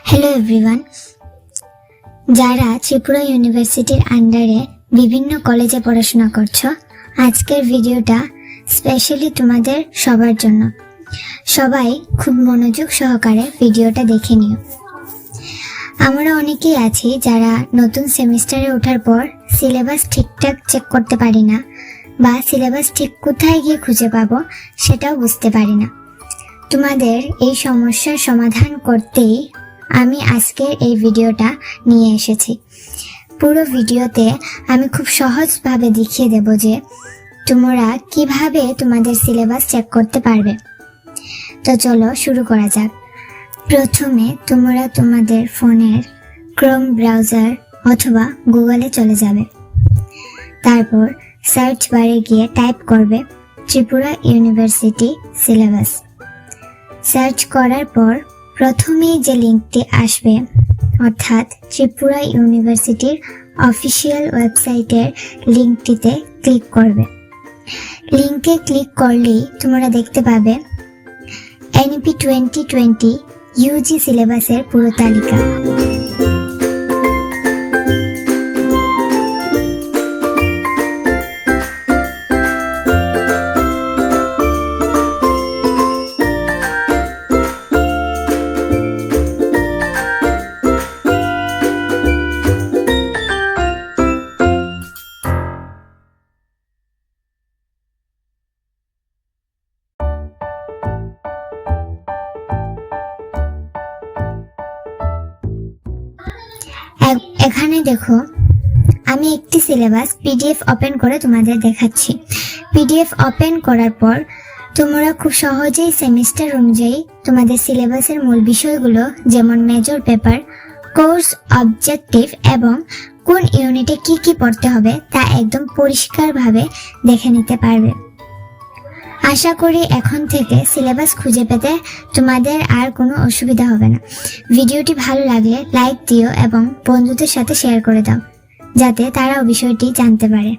Hello everyone, যারা ত্রিপুরা ইউনিভার্সিটির আন্ডারে বিভিন্ন কলেজে পড়াশোনা করছো, আজকের ভিডিওটা স্পেশালি তোমাদের সবার জন্য। সবাই খুব মনোযোগ সহকারে ভিডিওটা দেখে নিও। আমরা অনেকেই আছি যারা নতুন সেমিস্টারে ওঠার পর সিলেবাস ঠিকঠাক চেক করতে পারি না, বা সিলেবাস ঠিক কোথায় গিয়ে খুঁজে পাবো সেটাও বুঝতে পারি না। তোমাদের এই সমস্যার সমাধান করতেই আমি আজকের এই ভিডিওটা নিয়ে এসেছি। পুরো ভিডিওতে আমি খুব সহজভাবে দেখিয়ে দেব যে তোমরা কিভাবে তোমাদের সিলেবাস চেক করতে পারবে। তো চলো শুরু করা যাক। প্রথমে তোমরা তোমাদের ফোনের ক্রোম ব্রাউজার অথবা গুগলে চলে যাবে। তারপর সার্চ বারে গিয়ে টাইপ করবে ত্রিপুরা ইউনিভার্সিটি সিলেবাস। সার্চ করার পর প্রথমেই যে লিঙ্কটি আসবে, অর্থাৎ ত্রিপুরা ইউনিভার্সিটির অফিসিয়াল ওয়েবসাইটের লিঙ্কটিতে ক্লিক করবে। লিঙ্কে ক্লিক করলেই তোমরা দেখতে পাবে এনইপি 2020 ইউজি সিলেবাসের পুরো তালিকা। এখানে দেখো, আমি একটি সিলেবাস পিডিএফ ওপেন করে তোমাদের দেখাচ্ছি। পিডিএফ ওপেন করার পর তোমরা খুব সহজেই সেমিস্টার অনুযায়ী তোমাদের সিলেবাসের মূল বিষয়গুলো, যেমন মেজর পেপার, কোর্স অবজেক্টিভ এবং কোন ইউনিটে কি কি পড়তে হবে তা একদম পরিষ্কারভাবে দেখে নিতে পারবে। আশা করি এখন থেকে সিলেবাস খুঁজে পেতে তোমাদের আর কোনো অসুবিধা হবে না। ভিডিওটি ভালো লাগলে লাইক দিও এবং বন্ধুদের সাথে শেয়ার করে দাও, যাতে তারাও বিষয়টি জানতে পারে।